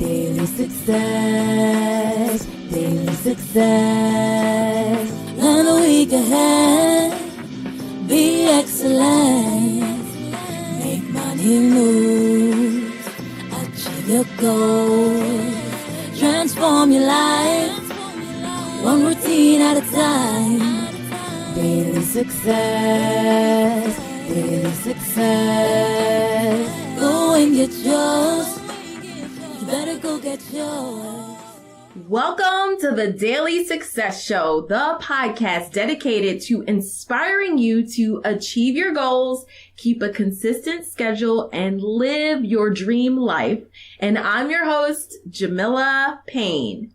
Daily success, daily success. Plan a week ahead, be excellent. Make money moves, achieve your goals. Transform your life, one routine at a time. Daily success, daily success. Go and get yours. You better go get yours. Welcome to the Daily Success Show, the podcast dedicated to inspiring you to achieve your goals, keep a consistent schedule, and live your dream life. And I'm your host, Jamila Payne.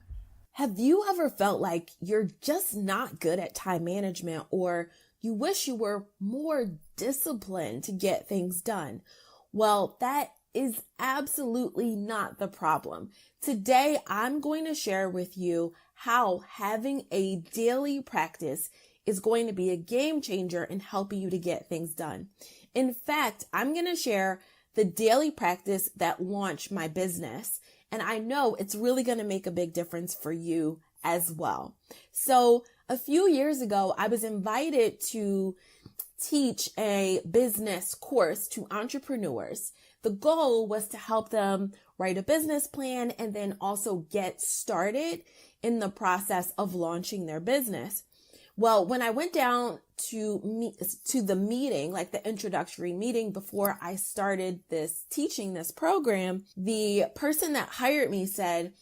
Have you ever felt like you're just not good at time management, or you wish you were more disciplined to get things done? Well, that is absolutely not the problem. Today, I'm going to share with you how having a daily practice is going to be a game changer in helping you to get things done. In fact, I'm going to share the daily practice that launched my business, and I know it's really going to make a big difference for you as well. So a few years ago, I was invited to teach a business course to entrepreneurs. The goal was to help them write a business plan and then also get started in the process of launching their business. Well, when I went down to the meeting, like the introductory meeting before I started teaching this program, the person that hired me said,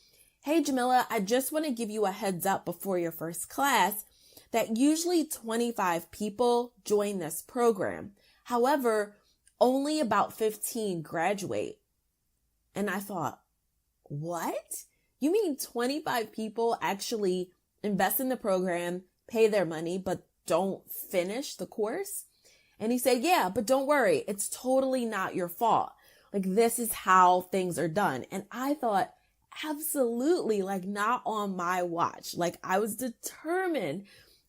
"Hey, Jamila, I just want to give you a heads up before your first class that usually 25 people join this program. However, only about 15 graduate." And I thought, what? You mean 25 people actually invest in the program, pay their money, but don't finish the course? And he said, yeah, but don't worry. It's totally not your fault. Like, this is how things are done. And I thought, absolutely, like, not on my watch. Like, I was determined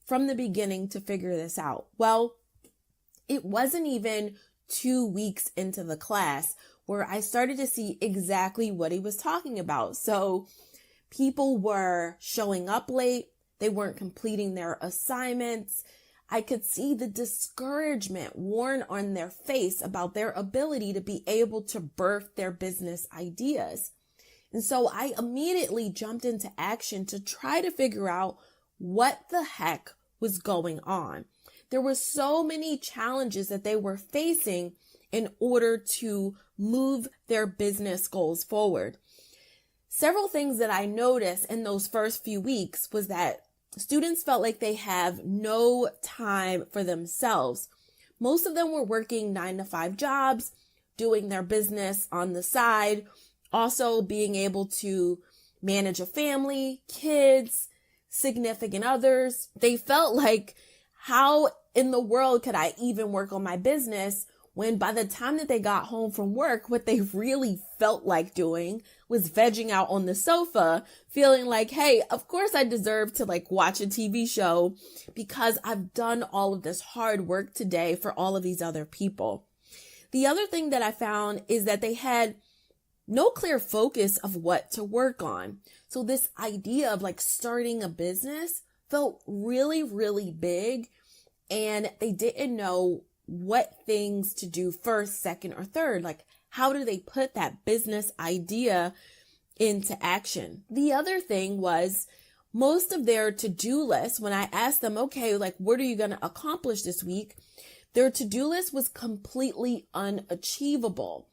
from the beginning to figure this out. Well, it wasn't even 2 weeks into the class where I started to see exactly what he was talking about. So people were showing up late. They weren't completing their assignments. I could see the discouragement worn on their face about their ability to be able to birth their business ideas. And so I immediately jumped into action to try to figure out what the heck was going on. There were so many challenges that they were facing in order to move their business goals forward. Several things that I noticed in those first few weeks was that students felt like they have no time for themselves. Most of them were working 9-to-5 jobs, doing their business on the side, also being able to manage a family, kids, significant others. They felt like, how in the world could I even work on my business when by the time that they got home from work, what they really felt like doing was vegging out on the sofa, feeling like, hey, of course I deserve to watch a TV show because I've done all of this hard work today for all of these other people. The other thing that I found is that they had no clear focus of what to work on. So this idea of starting a business felt really, really big, and they didn't know what things to do first, second, or third. How do they put that business idea into action? The other thing was most of their to-do lists, when I asked them, okay, what are you going to accomplish this week? Their to-do list was completely unachievable.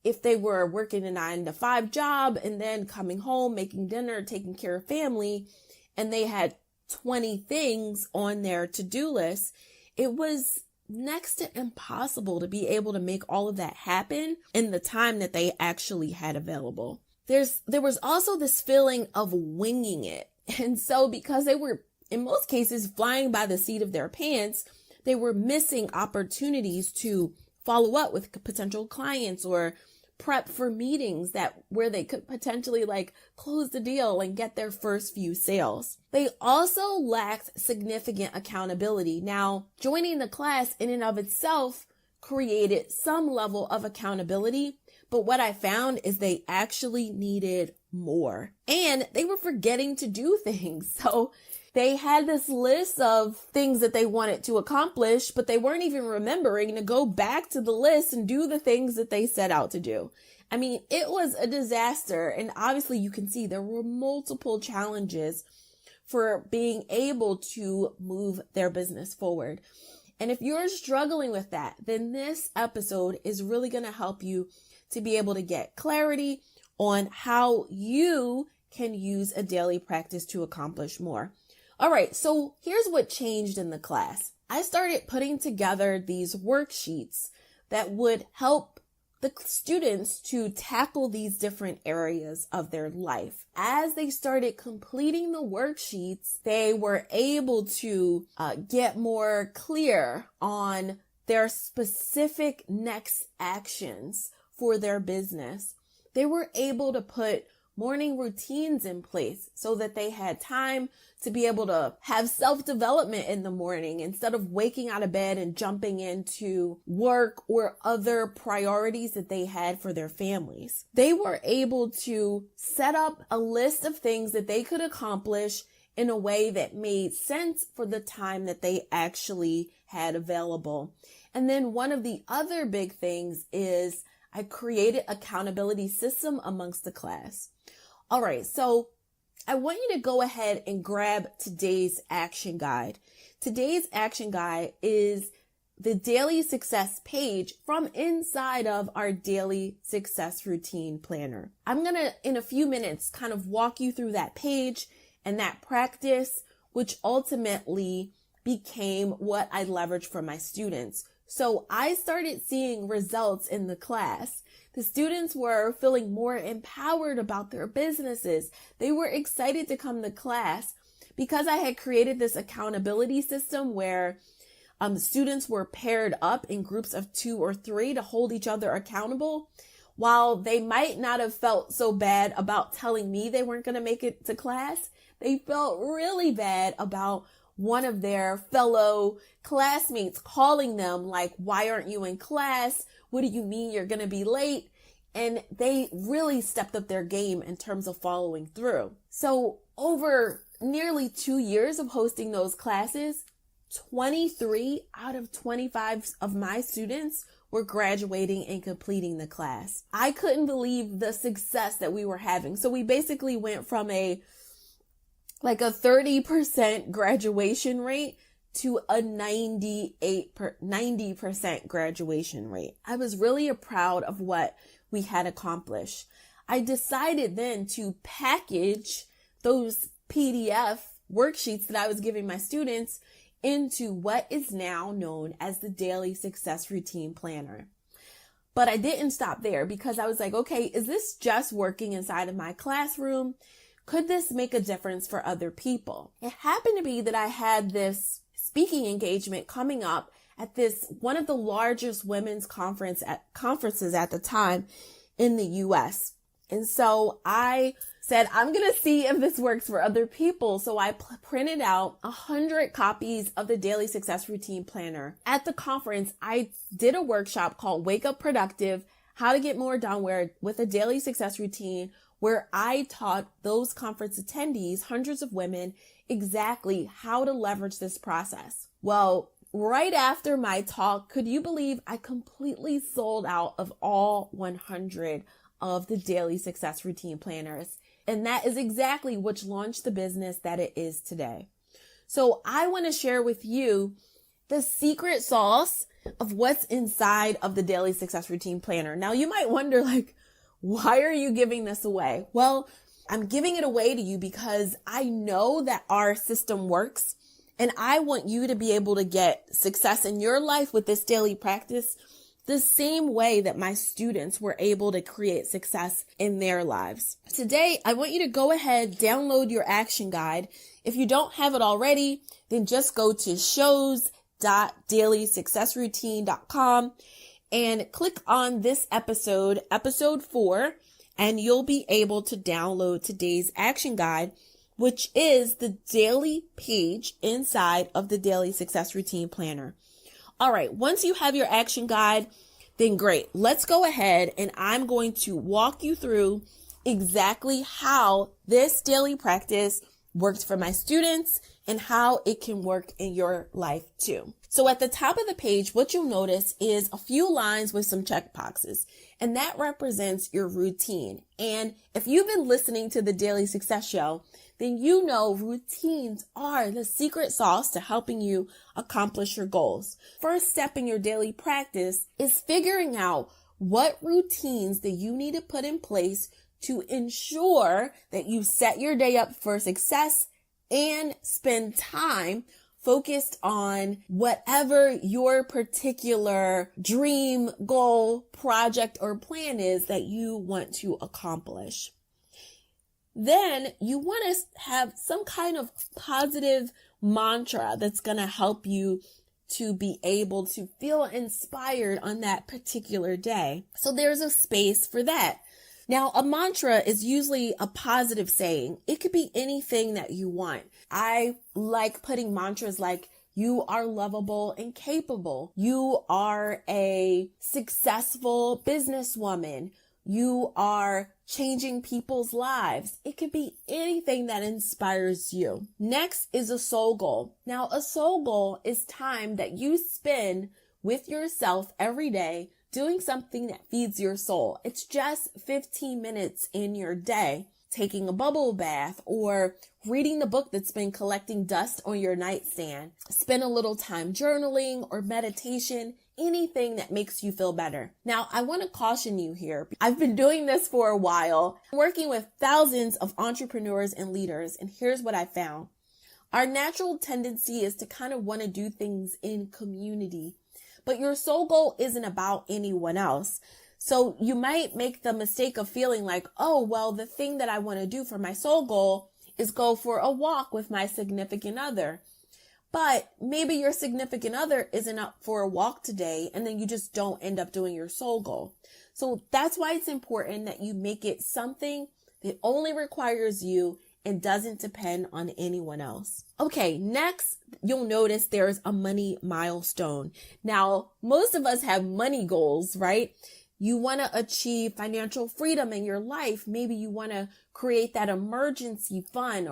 If they were working a 9-to-5 job and then coming home, making dinner, taking care of family, and they had 20 things on their to-do list, it was next to impossible to be able to make all of that happen in the time that they actually had available. There was also this feeling of winging it. And so because they were, in most cases, flying by the seat of their pants, they were missing opportunities to follow up with potential clients or prep for meetings where they could potentially close the deal and get their first few sales. They also lacked significant accountability. Now, joining the class in and of itself created some level of accountability, but what I found is they actually needed more. And they were forgetting to do things. So they had this list of things that they wanted to accomplish, but they weren't even remembering to go back to the list and do the things that they set out to do. I mean, it was a disaster. And obviously you can see there were multiple challenges for being able to move their business forward. And if you're struggling with that, then this episode is really going to help you to be able to get clarity on how you can use a daily practice to accomplish more. All right, so here's what changed in the class. I started putting together these worksheets that would help the students to tackle these different areas of their life. As they started completing the worksheets, they were able to get more clear on their specific next actions for their business. They were able to put morning routines in place so that they had time to be able to have self-development in the morning instead of waking out of bed and jumping into work or other priorities that they had for their families. They were able to set up a list of things that they could accomplish in a way that made sense for the time that they actually had available. And then one of the other big things is I created accountability system amongst the class. All right, so I want you to go ahead and grab today's action guide. Today's action guide is the daily success page from inside of our daily success routine planner. I'm going to, in a few minutes, kind of walk you through that page and that practice, which ultimately became what I leveraged for my students. So I started seeing results in the class. The students were feeling more empowered about their businesses. They were excited to come to class because I had created this accountability system where students were paired up in groups of 2 or 3 to hold each other accountable. While they might not have felt so bad about telling me they weren't going to make it to class, they felt really bad about one of their fellow classmates calling them like, why aren't you in class? What do you mean you're going to be late? And they really stepped up their game in terms of following through. So over nearly 2 years of hosting those classes, 23 out of 25 of my students were graduating and completing the class. I couldn't believe the success that we were having. So we basically went from a 30% graduation rate to a 90% graduation rate. I was really proud of what we had accomplished. I decided then to package those PDF worksheets that I was giving my students into what is now known as the Daily Success Routine Planner. But I didn't stop there because I was like, okay, is this just working inside of my classroom? Could this make a difference for other people? It happened to be that I had this speaking engagement coming up at this one of the largest women's conferences at the time in the US. And so I said, I'm going to see if this works for other people. So I printed out 100 copies of the Daily Success Routine Planner. At the conference, I did a workshop called Wake Up Productive, How to Get More Done with a Daily Success Routine, where I taught those conference attendees, hundreds of women, exactly how to leverage this process. Well, right after my talk, could you believe I completely sold out of all 100 of the Daily Success Routine Planners? And that is exactly what launched the business that it is today. So I want to share with you the secret sauce of what's inside of the Daily Success Routine Planner. Now you might wonder, why are you giving this away? Well, I'm giving it away to you because I know that our system works and I want you to be able to get success in your life with this daily practice the same way that my students were able to create success in their lives. Today, I want you to go ahead, download your action guide. If you don't have it already, then just go to shows.dailysuccessroutine.com and click on this episode 4, and you'll be able to download today's action guide, which is the daily page inside of the Daily Success Routine Planner. All right, once you have your action guide, then great. Let's go ahead and I'm going to walk you through exactly how this daily practice worked for my students and how it can work in your life too. So at the top of the page, what you'll notice is a few lines with some check boxes, and that represents your routine. And if you've been listening to the Daily Success Show, then you know routines are the secret sauce to helping you accomplish your goals. First step in your daily practice is figuring out what routines that you need to put in place to ensure that you set your day up for success and spend time focused on whatever your particular dream, goal, project, or plan is that you want to accomplish. Then you want to have some kind of positive mantra that's going to help you to be able to feel inspired on that particular day. So there's a space for that. Now, a mantra is usually a positive saying. It could be anything that you want. I like putting mantras like, you are lovable and capable. You are a successful businesswoman. You are changing people's lives. It could be anything that inspires you. Next is a soul goal. Now, a soul goal is time that you spend with yourself every day doing something that feeds your soul. It's just 15 minutes in your day, taking a bubble bath or reading the book that's been collecting dust on your nightstand. Spend a little time journaling or meditation, anything that makes you feel better. Now, I want to caution you here. I've been doing this for a while, working with thousands of entrepreneurs and leaders, and here's what I found. Our natural tendency is to kind of want to do things in community, but your soul goal isn't about anyone else. So you might make the mistake of feeling like, oh, well, the thing that I want to do for my soul goal is go for a walk with my significant other. But maybe your significant other isn't up for a walk today, and then you just don't end up doing your soul goal. So that's why it's important that you make it something that only requires you and doesn't depend on anyone else. Okay, next, you'll notice there's a money milestone. Now, most of us have money goals, right? You want to achieve financial freedom in your life. Maybe you want to create that emergency fund,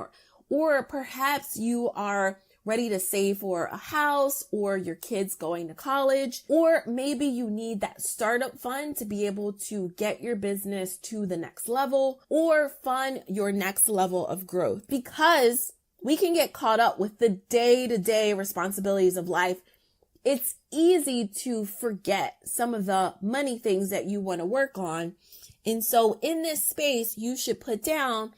or perhaps you are ready to save for a house or your kids going to college, or maybe you need that startup fund to be able to get your business to the next level or fund your next level of growth. Because we can get caught up with the day-to-day responsibilities of life, it's easy to forget some of the money things that you want to work on. And so in this space, you should put down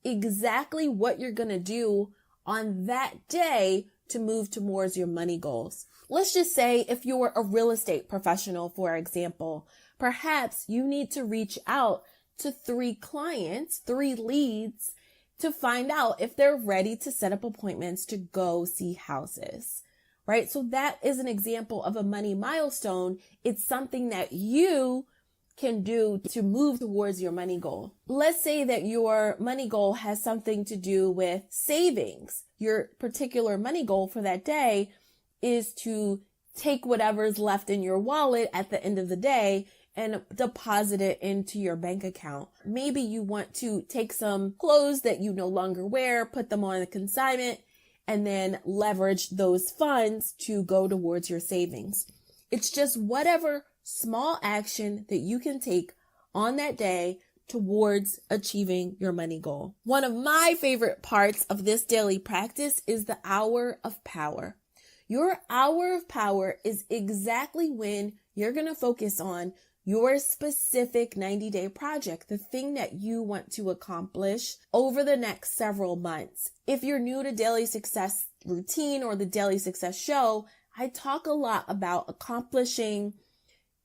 exactly what you're going to do on that day to move towards your money goals. Let's just say if you're a real estate professional, for example, perhaps you need to reach out to 3 clients, 3 leads, to find out if they're ready to set up appointments to go see houses. Right? So that is an example of a money milestone. It's something that you can do to move towards your money goal. Let's say that your money goal has something to do with savings. Your particular money goal for that day is to take whatever's left in your wallet at the end of the day and deposit it into your bank account. Maybe you want to take some clothes that you no longer wear, put them on a consignment, and then leverage those funds to go towards your savings. It's just whatever small action that you can take on that day towards achieving your money goal. One of my favorite parts of this daily practice is the hour of power. Your hour of power is exactly when you're going to focus on your specific 90-day project, the thing that you want to accomplish over the next several months. If you're new to Daily Success Routine or the Daily Success Show, I talk a lot about accomplishing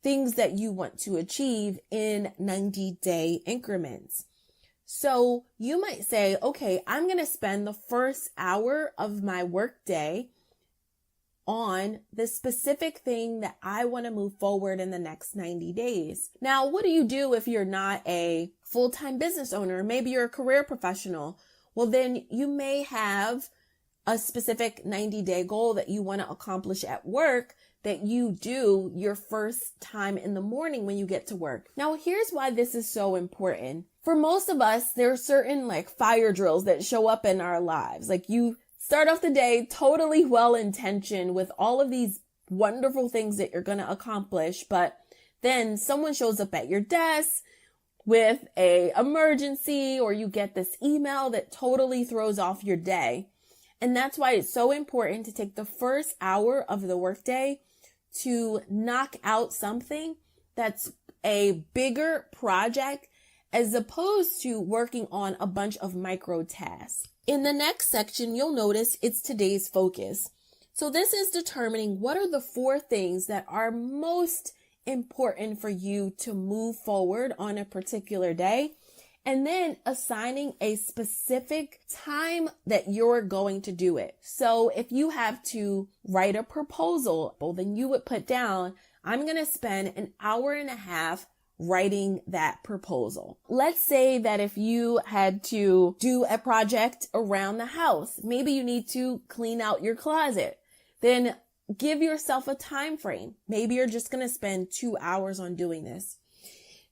things that you want to achieve in 90-day increments. So you might say, okay, I'm going to spend the first hour of my workday on the specific thing that I want to move forward in the next 90 days. Now, what do you do if you're not a full-time business owner? Maybe you're a career professional. Well, then you may have a specific 90-day goal that you want to accomplish at work that you do your first time in the morning when you get to work. Now, here's why this is so important. For most of us, there are certain like fire drills that show up in our lives. Like you start off the day totally well-intentioned with all of these wonderful things that you're going to accomplish, but then someone shows up at your desk with a emergency, or you get this email that totally throws off your day. And that's why it's so important to take the first hour of the workday to knock out something that's a bigger project as opposed to working on a bunch of micro tasks. In the next section, you'll notice it's today's focus. So this is determining what are the 4 things that are most important for you to move forward on a particular day, and then assigning a specific time that you're going to do it. So if you have to write a proposal, well, then you would put down, I'm going to spend an hour and a half writing that proposal. Let's say that if you had to do a project around the house, maybe you need to clean out your closet, then give yourself a time frame. Maybe you're just going to spend 2 hours on doing this.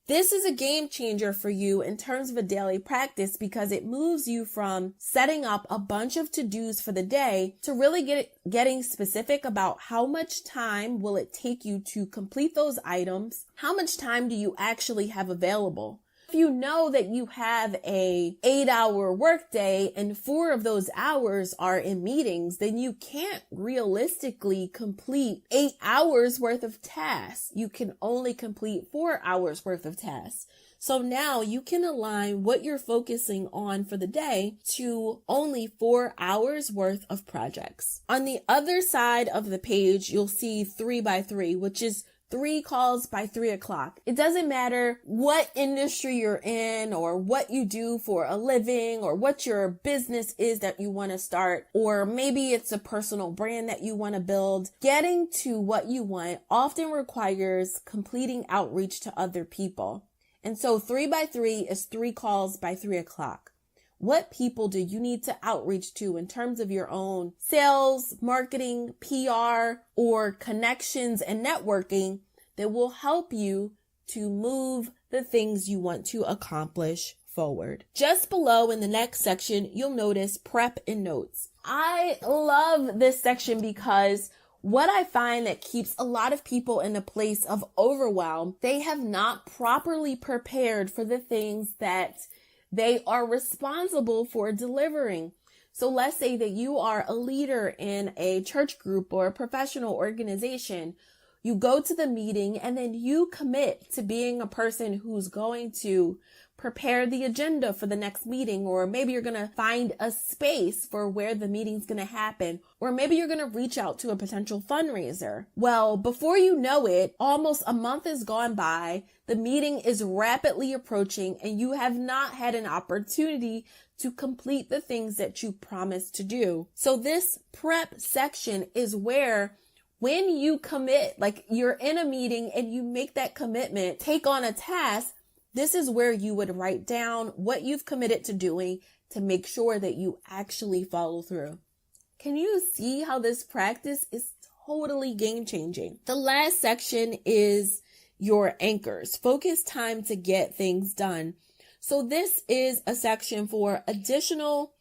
This is a game changer for you in terms of a daily practice because it moves you from setting up a bunch of to-dos for the day to really getting specific about how much time will it take you to complete those items. How much time do you actually have available? If you know that you have a 8-hour workday and 4 of those hours are in meetings, then you can't realistically complete 8 hours worth of tasks. You can only complete 4 hours worth of tasks. So now you can align what you're focusing on for the day to only 4 hours worth of projects. On the other side of the page, you'll see 3x3, which is 3 calls by 3 o'clock. It doesn't matter what industry you're in or what you do for a living or what your business is that you want to start, or maybe it's a personal brand that you want to build. Getting to what you want often requires completing outreach to other people. And so 3x3 is 3 calls by 3 o'clock. What people do you need to outreach to in terms of your own sales, marketing, PR, or connections and networking that will help you to move the things you want to accomplish forward? Just below in the next section, you'll notice prep and notes. I love this section because what I find that keeps a lot of people in a place of overwhelm, they have not properly prepared for the things that they are responsible for delivering. So let's say that you are a leader in a church group or a professional organization. You go to the meeting and then you commit to being a person who's going to prepare the agenda for the next meeting, or maybe you're going to find a space for where the meeting's going to happen, or maybe you're going to reach out to a potential fundraiser. Well, before you know it, almost a month has gone by, the meeting is rapidly approaching, and you have not had an opportunity to complete the things that you promised to do. So this prep section is where when you commit, like you're in a meeting and you make that commitment, take on a task, this is where you would write down what you've committed to doing to make sure that you actually follow through. Can you see how this practice is totally game changing? The last section is your anchors. Focus time to get things done. So this is a section for additional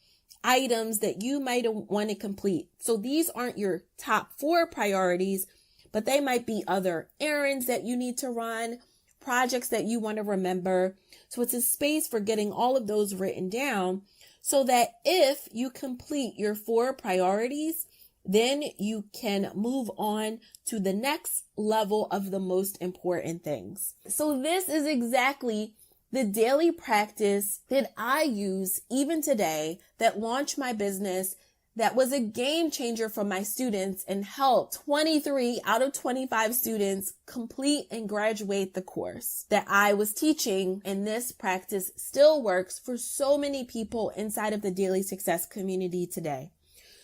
items that you might want to complete. So these aren't your top 4 priorities, but they might be other errands that you need to run, projects that you want to remember. So it's a space for getting all of those written down so that if you complete your 4 priorities, then you can move on to the next level of the most important things. So this is exactly the daily practice that I use even today that launched my business, that was a game changer for my students and helped 23 out of 25 students complete and graduate the course that I was teaching. And this practice still works for so many people inside of the Daily Success community today.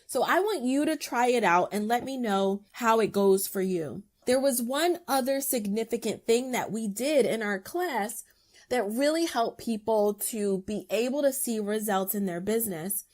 So I want you to try it out and let me know how it goes for you. There was one other significant thing that we did in our class that really helped people to be able to see results in their business.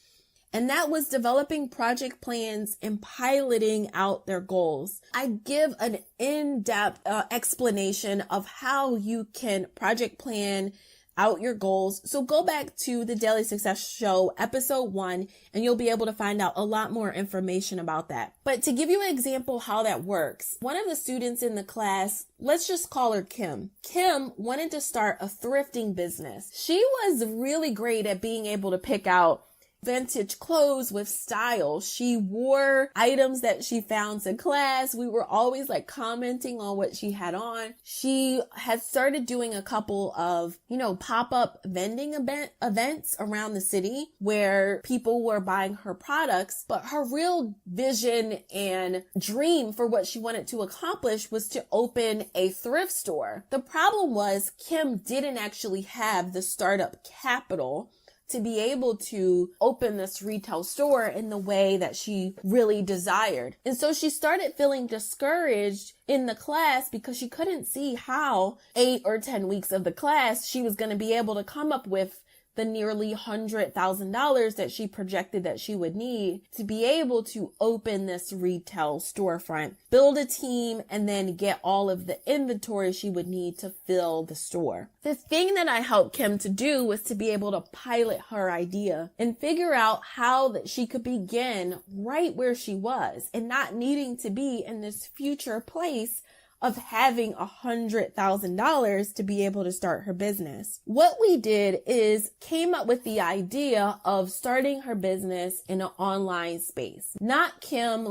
And that was developing project plans and piloting out their goals. I give an in-depth explanation of how you can project plan out your goals. So go back to the Daily Success Show, episode 1, and you'll be able to find out a lot more information about that. But to give you an example how that works, one of the students in the class, let's just call her Kim. Kim wanted to start a thrifting business. She was really great at being able to pick out vintage clothes with style. She wore items that she found to class. We were always like commenting on what she had on. She had started doing a couple of, pop-up vending events around the city where people were buying her products. But her real vision and dream for what she wanted to accomplish was to open a thrift store. The problem was Kim didn't actually have the startup capital to be able to open this retail store in the way that she really desired. And so she started feeling discouraged in the class because she couldn't see how 8 or 10 weeks of the class she was going to be able to come up with the nearly $100,000 that she projected that she would need to be able to open this retail storefront, build a team, and then get all of the inventory she would need to fill the store. The thing that I helped Kim to do was to be able to pilot her idea and figure out how that she could begin right where she was and not needing to be in this future place of having $100,000 to be able to start her business. What we did is came up with the idea of starting her business in an online space. Not Kim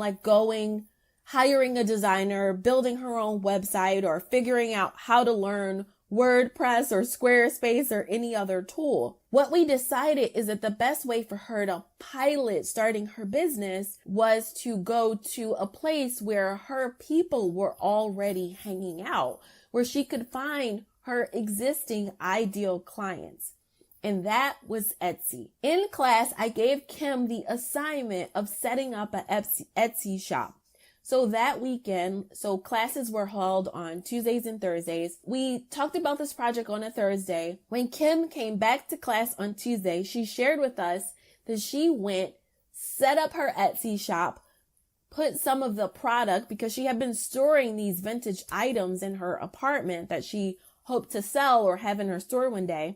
hiring a designer, building her own website, or figuring out how to learn WordPress or Squarespace or any other tool. What we decided is that the best way for her to pilot starting her business was to go to a place where her people were already hanging out, where she could find her existing ideal clients. And that was Etsy. In class, I gave Kim the assignment of setting up an Etsy shop. So that weekend, classes were held on Tuesdays and Thursdays. We talked about this project on a Thursday. When Kim came back to class on Tuesday, she shared with us that she went, set up her Etsy shop, put some of the product, because she had been storing these vintage items in her apartment that she hoped to sell or have in her store one day.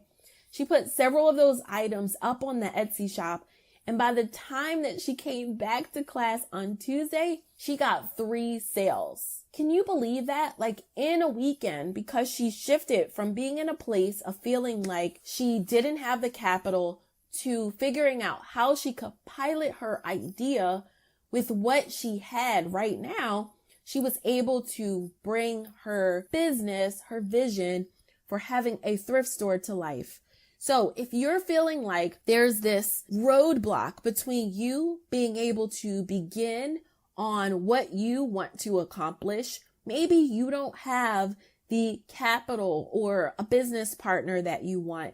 She put several of those items up on the Etsy shop. And by the time that she came back to class on Tuesday, she got 3 sales. Can you believe that? Like in a weekend, because she shifted from being in a place of feeling like she didn't have the capital to figuring out how she could pilot her idea with what she had right now, she was able to bring her business, her vision for having a thrift store to life. So if you're feeling like there's this roadblock between you being able to begin on what you want to accomplish, maybe you don't have the capital or a business partner that you want,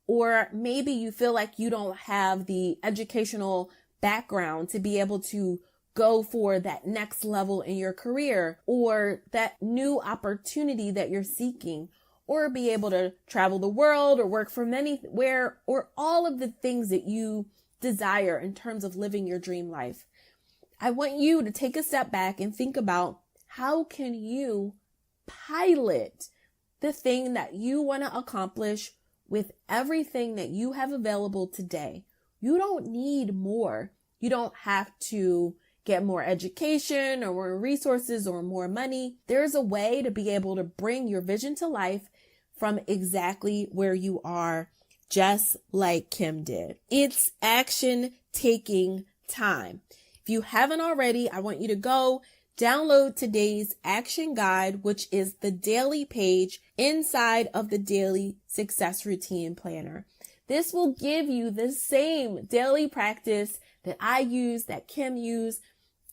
or maybe you feel like you don't have the educational background to be able to go for that next level in your career or that new opportunity that you're seeking, or be able to travel the world or work from anywhere, or all of the things that you desire in terms of living your dream life. I want you to take a step back and think about how can you pilot the thing that you want to accomplish with everything that you have available today. You don't need more. You don't have to get more education or more resources or more money. There's a way to be able to bring your vision to life from exactly where you are, just like Kim did. It's action taking time. If you haven't already, I want you to go download today's action guide, which is the daily page inside of the Daily Success Routine Planner. This will give you the same daily practice that I use, that Kim used,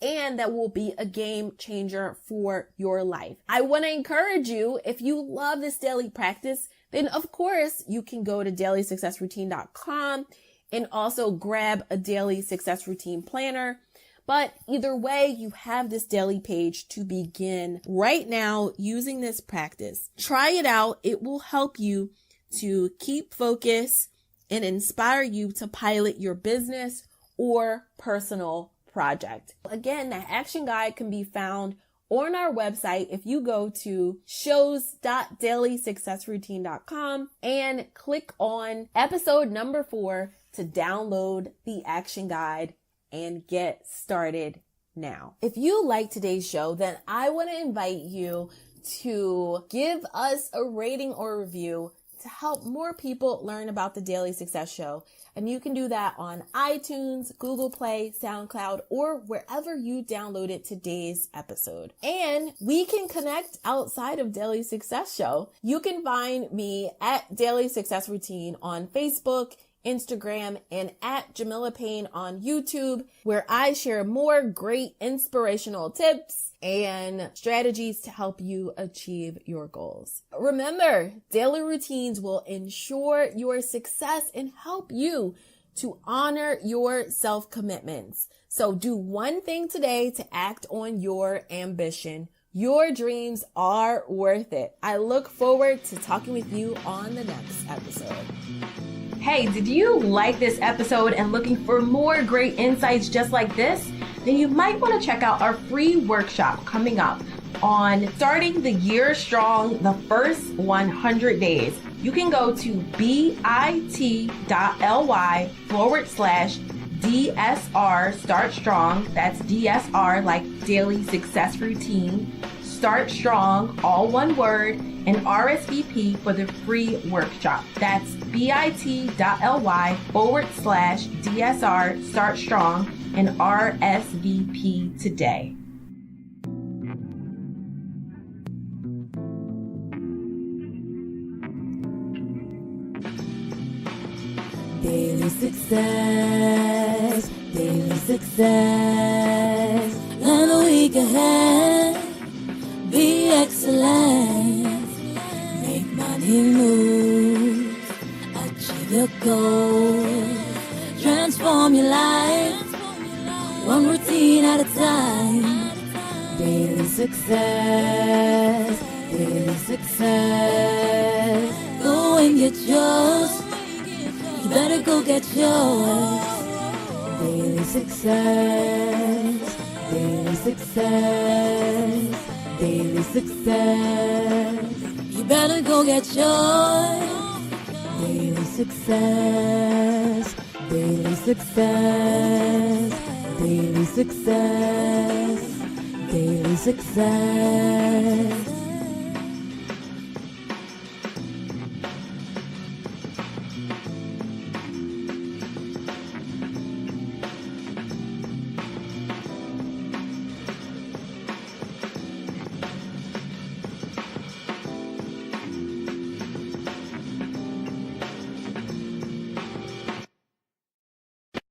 and that will be a game changer for your life. I want to encourage you, if you love this daily practice, then of course you can go to dailysuccessroutine.com and also grab a daily success routine planner. But either way, you have this daily page to begin right now using this practice. Try it out. It will help you to keep focus and inspire you to pilot your business or personal project. Again, that action guide can be found on our website, if you go to shows.dailysuccessroutine.com and click on episode number 4 to download the action guide and get started now. If you like today's show, then I want to invite you to give us a rating or review to help more people learn about the Daily Success Show. And you can do that on iTunes, Google Play, SoundCloud, or wherever you downloaded today's episode. And we can connect outside of Daily Success Show. You can find me at Daily Success Routine on Facebook, Instagram, and at Jamila Payne on YouTube, where I share more great inspirational tips and strategies to help you achieve your goals. Remember, daily routines will ensure your success and help you to honor your self-commitments. So do one thing today to act on your ambition. Your dreams are worth it. I look forward to talking with you on the next episode. Hey, did you like this episode and looking for more great insights just like this? Then you might want to check out our free workshop coming up on starting the year strong, the first 100 days. You can go to bit.ly/DSR Start Strong. That's DSR like Daily Success Routine. Start Strong, all one word, and RSVP for the free workshop. That's bit.ly/DSR Start Strong and RSVP today. Daily success, daily success. Learn a week ahead. Be excellent. Make money move. Achieve your goals. Transform your life. One routine at a time. Daily success. Daily success. Go and get yours. You better go get yours. Daily success. Daily success. Daily success. You better go get yours. Daily success. Daily success. Daily success. Daily success.